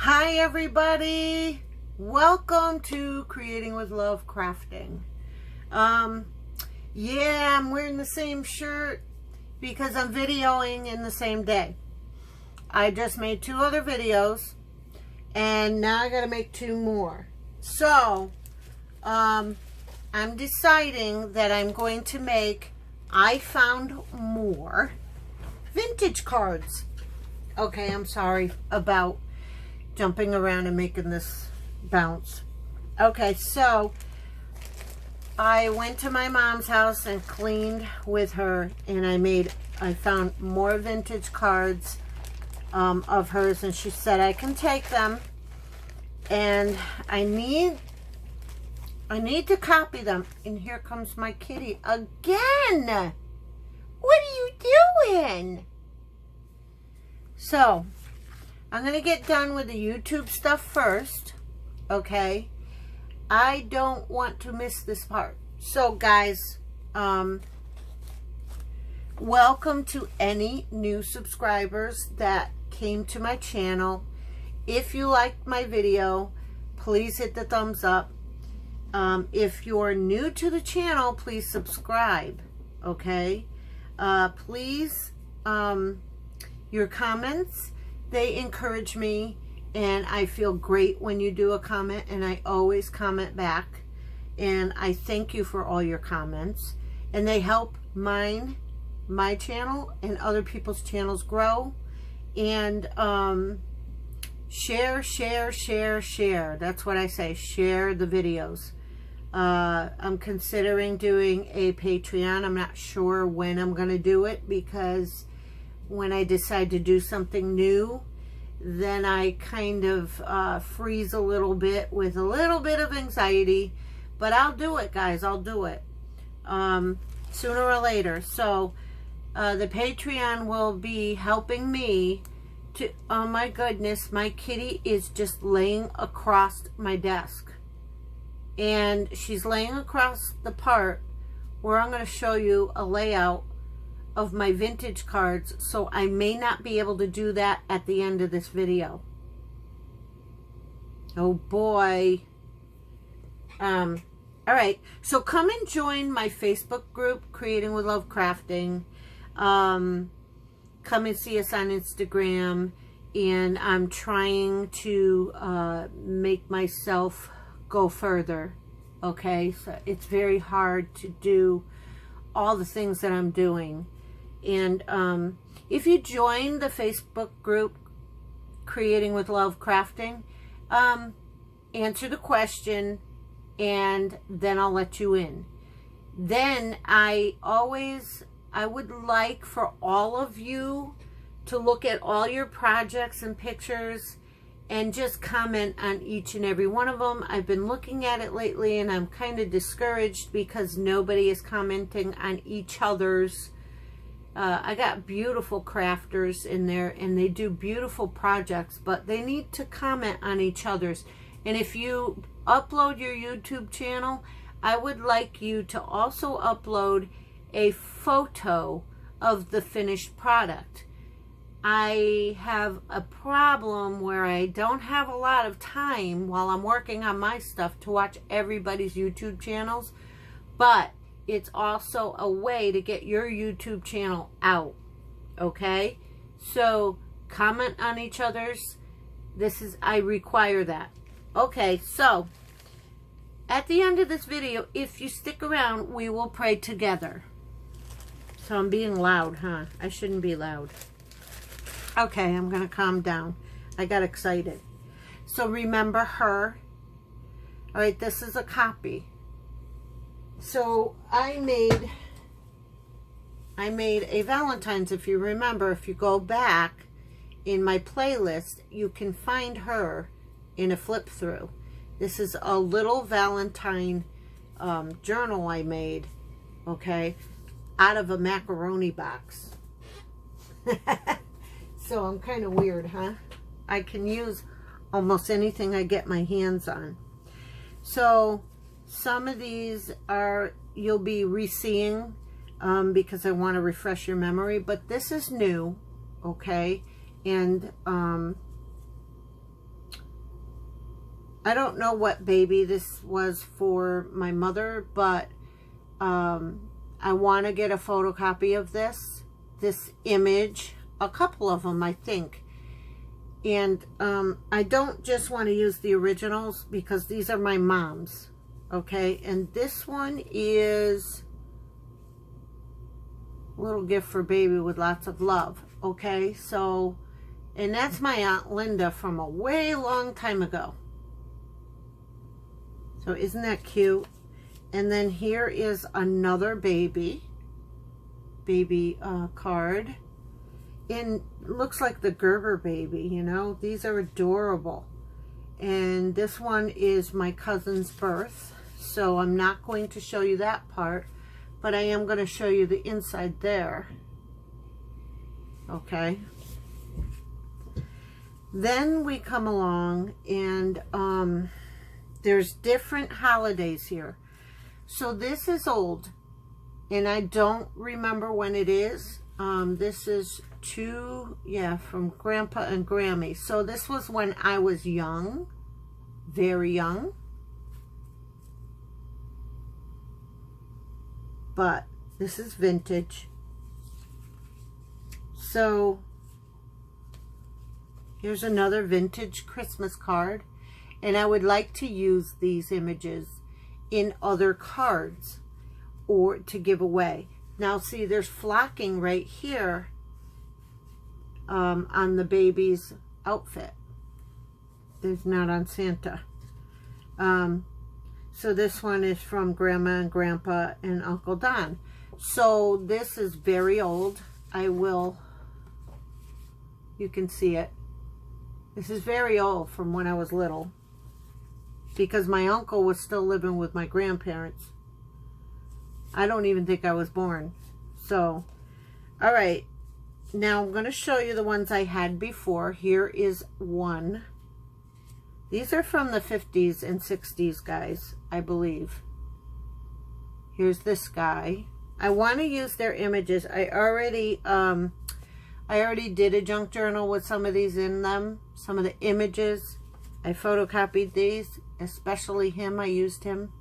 Hi everybody, welcome to Creating with Love Crafting. Yeah, I'm wearing the same shirt because I'm videoing in the same day. I just made 2 other videos and now I gotta make 2 more. So I'm deciding that I'm going to make I found more vintage cards. Okay, I'm sorry about jumping around and making this bounce. Okay, so I went to my mom's house and cleaned with her, and I found more vintage cards of hers, and she said I can take them, and I need to copy them. And here comes my kitty again. What are you doing? So I'm going to get done with the YouTube stuff first, okay? I don't want to miss this part. So, guys, welcome to any new subscribers that came to my channel. If you liked my video, please hit the thumbs up. If you're new to the channel, please subscribe, okay? Please, your comments, they encourage me, and I feel great when you do a comment, and I always comment back, and I thank you for all your comments, and they help my channel and other people's channels grow. And share. That's what I say. Share the videos. I'm considering doing a Patreon. I'm not sure when I'm going to do it, because when I decide to do something new, then I kind of freeze a little bit with a little bit of anxiety. But I'll do it, guys. I'll do it sooner or later. So the Patreon will be helping me to... Oh my goodness, my kitty is just laying across my desk. And she's laying across the part where I'm going to show you a layout of my vintage cards, so I may not be able to do that at the end of this video. Oh boy. All right, so come and join my Facebook group, Creating with Love Crafting. Come and see us on Instagram, and I'm trying to make myself go further. Okay, so it's very hard to do all the things that I'm doing. And if you join the Facebook group, Creating with Love Crafting, answer the question, and then I'll let you in. Then I would like for all of you to look at all your projects and pictures and just comment on each and every one of them. I've been looking at it lately, and I'm kind of discouraged because nobody is commenting on each other's. I got beautiful crafters in there, and they do beautiful projects, but they need to comment on each other's. And if you upload your YouTube channel, I would like you to also upload a photo of the finished product. I have a problem where I don't have a lot of time while I'm working on my stuff to watch everybody's YouTube channels, but it's also a way to get your YouTube channel out, okay? So comment on each other's. I require that. Okay, so at the end of this video, if you stick around, we will pray together. So I'm being loud, huh? I shouldn't be loud. Okay, I'm going to calm down. I got excited. So remember her. All right, this is a copy. So I made a Valentine's, if you remember. If you go back in my playlist, you can find her in a flip through. This is a little Valentine journal I made, okay, out of a macaroni box. So I'm kind of weird, huh? I can use almost anything I get my hands on. So some of these you'll be re-seeing because I want to refresh your memory, but this is new, okay? And I don't know what baby this was for my mother, but I want to get a photocopy of this image, a couple of them, I think. And I don't just want to use the originals because these are my mom's, okay? And this one is a little gift for baby with lots of love, okay? So, and that's my Aunt Linda from a way long time ago. So isn't that cute? And then here is another baby card. And looks like the Gerber baby, you know. These are adorable. And this one is my cousin's birth. So I'm not going to show you that part. But I am going to show you the inside there. Okay. Then we come along and there's different holidays here. So this is old. And I don't remember when it is. This is from Grandpa and Grammy. So this was when I was young, very young. But this is vintage. So here's another vintage Christmas card. And I would like to use these images in other cards or to give away. Now see, there's flocking right here on the baby's outfit. There's not on Santa. So this one is from Grandma and Grandpa and Uncle Don. So this is very old. You can see it. This is very old from when I was little. Because my uncle was still living with my grandparents. I don't even think I was born. So, all right. Now I'm going to show you the ones I had before. Here is one. These are from the 50s and 60s, guys, I believe. Here's this guy. I want to use their images. I already did a junk journal with some of these in them. Some of the images. I photocopied these, especially him. I used him.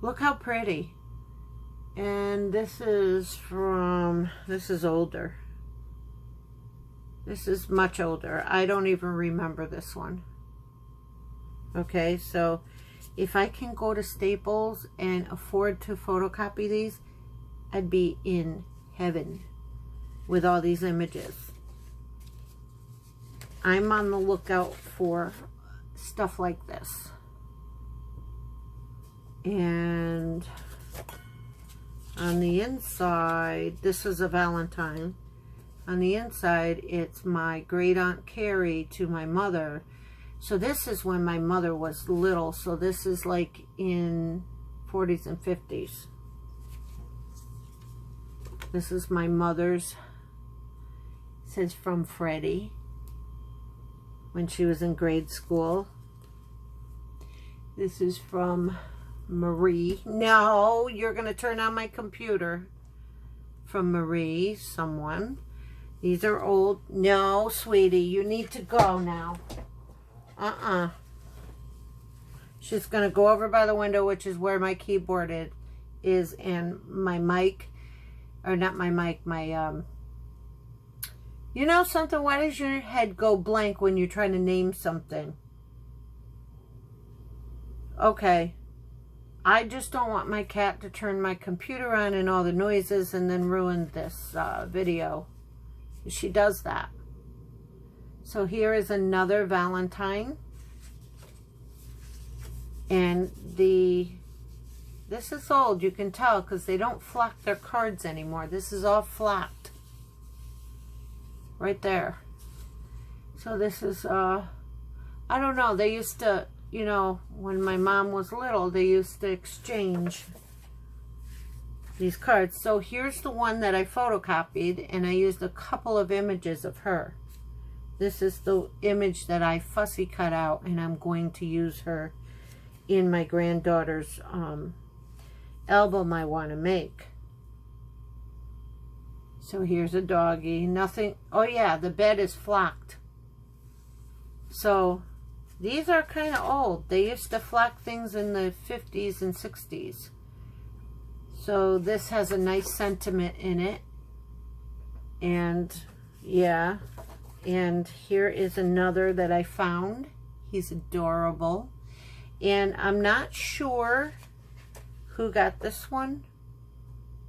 Look how pretty. And this is older. This is much older. I don't even remember this one. Okay, so if I can go to Staples and afford to photocopy these, I'd be in heaven with all these images. I'm on the lookout for stuff like this. And on the inside, this is a Valentine. On the inside, it's my great aunt Carrie to my mother. So this is when my mother was little. So this is like in 40s and 50s. This is my mother's. It says from Freddie. When she was in grade school. This is from Marie. No, you're going to turn on my computer. From Marie, someone. These are old. No, sweetie, you need to go now. She's going to go over by the window, which is where my keyboard is, and my mic, or not my mic, my, you know something? Why does your head go blank when you're trying to name something? Okay. I just don't want my cat to turn my computer on and all the noises and then ruin this video. She does that. So here is another Valentine. And this is old, you can tell, because they don't flock their cards anymore. This is all flocked. Right there. So this is, I don't know, they used to, you know, when my mom was little, they used to exchange these cards. So here's the one that I photocopied, and I used a couple of images of her. This is the image that I fussy cut out, and I'm going to use her in my granddaughter's album I want to make. So here's a doggy. Nothing. Oh yeah, the bed is flocked. So these are kind of old. They used to flock things in the 50s and 60s. So this has a nice sentiment in it. And yeah. And here is another that I found. He's adorable. And I'm not sure who got this one.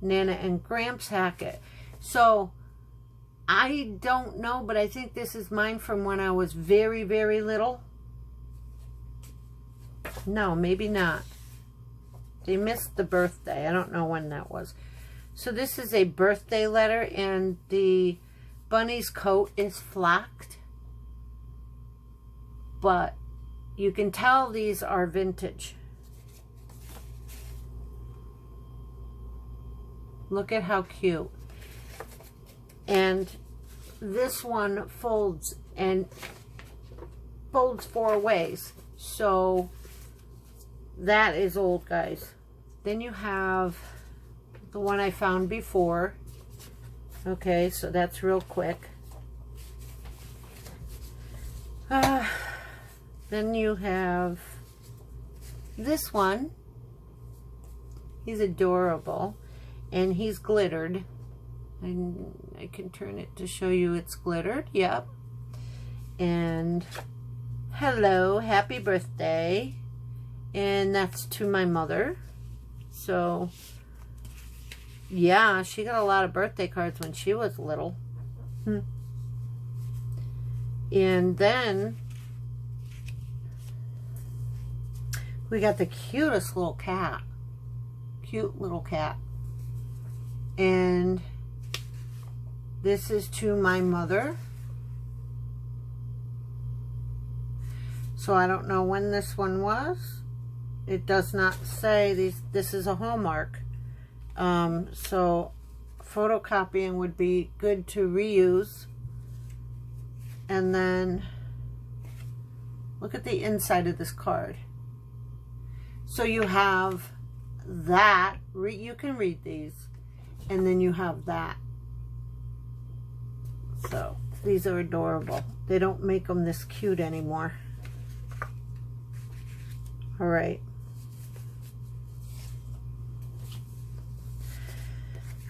Nana and Gramps Hackett. So I don't know, but I think this is mine from when I was very, very little. No, maybe not. They missed the birthday. I don't know when that was. So this is a birthday letter, and the bunny's coat is flocked. But you can tell these are vintage. Look at how cute. And this one folds, and folds 4 ways. So that is old, guys. Then you have the one I found before. Okay, so that's real quick. Then you have this one. He's adorable. And he's glittered. And I can turn it to show you it's glittered. Yep. And hello, happy birthday. And that's to my mother. So yeah, she got a lot of birthday cards when she was little. And then we got the cutest little cat. Cute little cat. And this is to my mother. So I don't know when this one was. It does not say this is a Hallmark. So photocopying would be good to reuse. And then look at the inside of this card. So you have that. You can read these. And then you have that. So these are adorable. They don't make them this cute anymore. All right.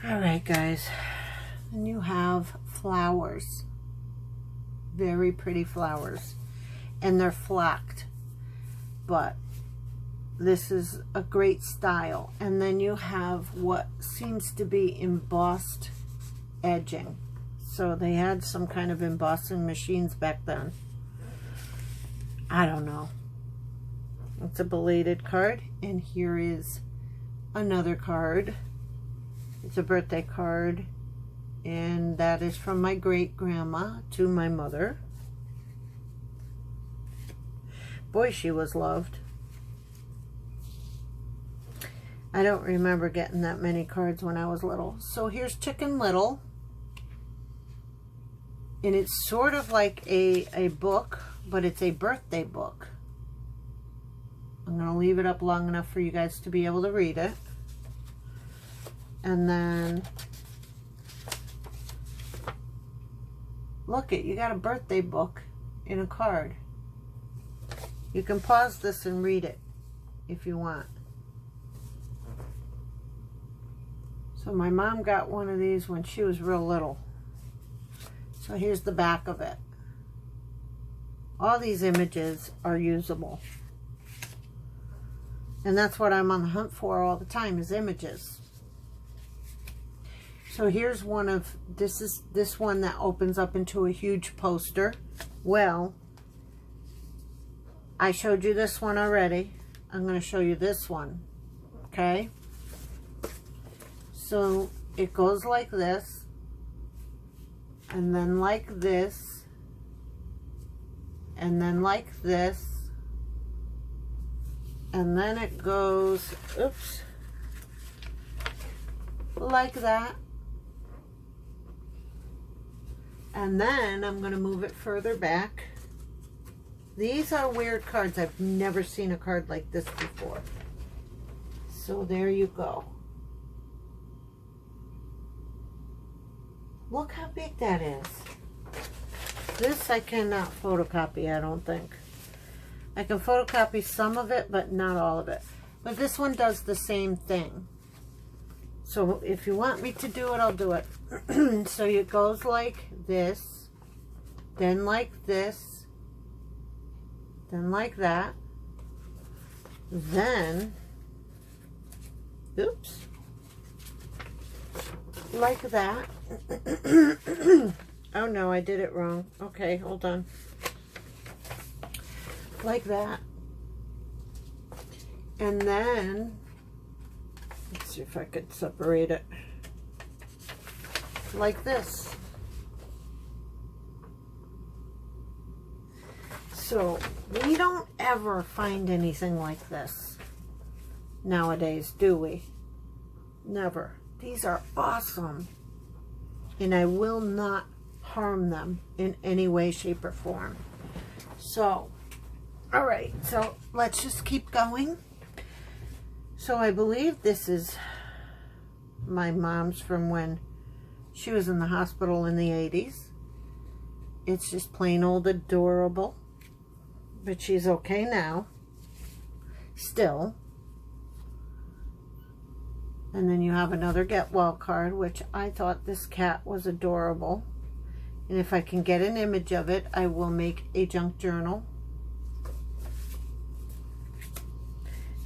All right, guys. And you have flowers. Very pretty flowers. And they're flocked. But this is a great style. And then you have what seems to be embossed edging. So they had some kind of embossing machines back then. I don't know. It's a belated card. And here is another card. It's a birthday card. And that is from my great-grandma to my mother. Boy, she was loved. I don't remember getting that many cards when I was little. So here's Chicken Little. And it's sort of like a book, but it's a birthday book. I'm going to leave it up long enough for you guys to be able to read it. And then, look it, you got a birthday book in a card. You can pause this and read it if you want. So my mom got one of these when she was real little. So here's the back of it. All these images are usable. And that's what I'm on the hunt for all the time, is images. So here's one of, this is this one that opens up into a huge poster. Well, I showed you this one already. I'm going to show you this one. Okay? So it goes like this, and then like this, and then like this, and then it goes, oops, like that. And then I'm going to move it further back. These are weird cards. I've never seen a card like this before. So there you go. Look how big that is. This I cannot photocopy, I don't think. I can photocopy some of it, but not all of it. But this one does the same thing. So if you want me to do it, I'll do it. So it goes like this, then like this, then like that, then, oops, like that. Oh no, I did it wrong. Okay, hold on. Like that. And then, let's see if I could separate it. Like this. So, we don't ever find anything like this nowadays, do we? Never. These are awesome. And I will not harm them in any way, shape, or form. So, all right, so let's just keep going. So I believe this is my mom's from when she was in the hospital in the 80s. It's just plain old adorable, but she's okay now, still. And then you have another Get Well card, which I thought this cat was adorable. And if I can get an image of it, I will make a junk journal.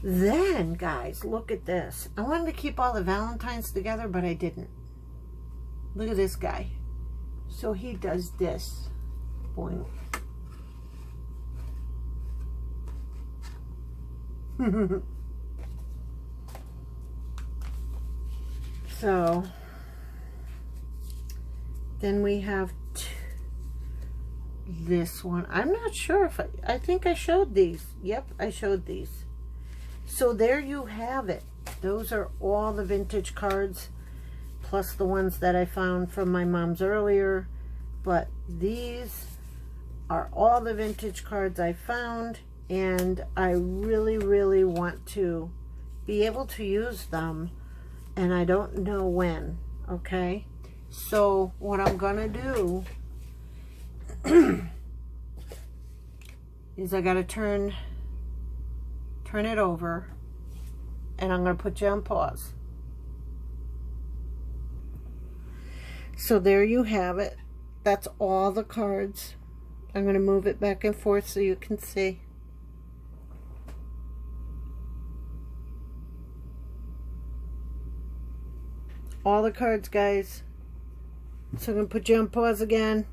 Then, guys, look at this. I wanted to keep all the Valentines together, but I didn't. Look at this guy. So he does this. Boing. So, then we have this one. I'm not sure if I think I showed these. Yep, I showed these. So there you have it. Those are all the vintage cards, plus the ones that I found from my mom's earlier. But these are all the vintage cards I found, and I really, really want to be able to use them, and I don't know when, okay? So what I'm gonna do is I gotta turn it over, and I'm gonna put you on pause. So there you have it. That's all the cards. I'm gonna move it back and forth so you can see. All the cards, guys. So I'm going to put you on pause again.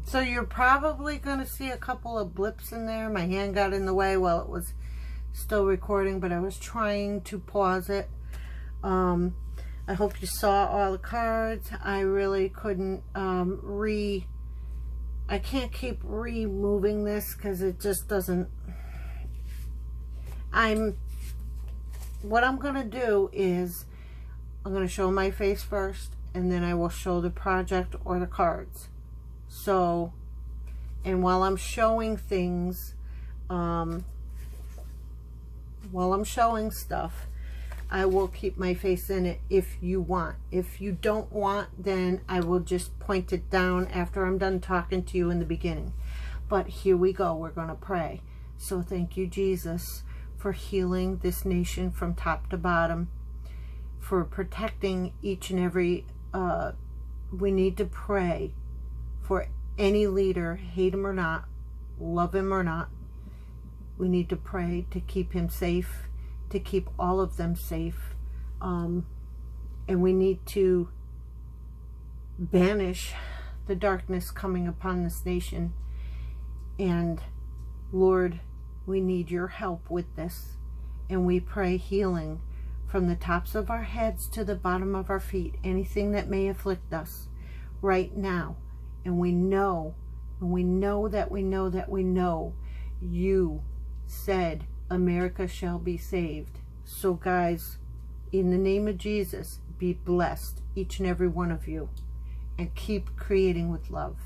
So you're probably going to see a couple of blips in there. My hand got in the way while it was still recording, but I was trying to pause it. I hope you saw all the cards. I really couldn't I can't keep removing this because it just doesn't. What I'm going to do is I'm going to show my face first, and then I will show the project or the cards. So, and while I'm showing things, while I'm showing stuff, I will keep my face in it if you want. If you don't want, then I will just point it down after I'm done talking to you in the beginning. But here we go. We're going to pray. So thank you, Jesus, for healing this nation from top to bottom, for protecting each and every, we need to pray for any leader, hate him or not, love him or not. We need to pray to keep him safe, to keep all of them safe, and we need to banish the darkness coming upon this nation. And Lord, we need your help with this, and we pray healing from the tops of our heads to the bottom of our feet, anything that may afflict us right now. And we know, and we know that we know that we know you said America shall be saved. So guys, in the name of Jesus, be blessed, each and every one of you, and keep creating with love.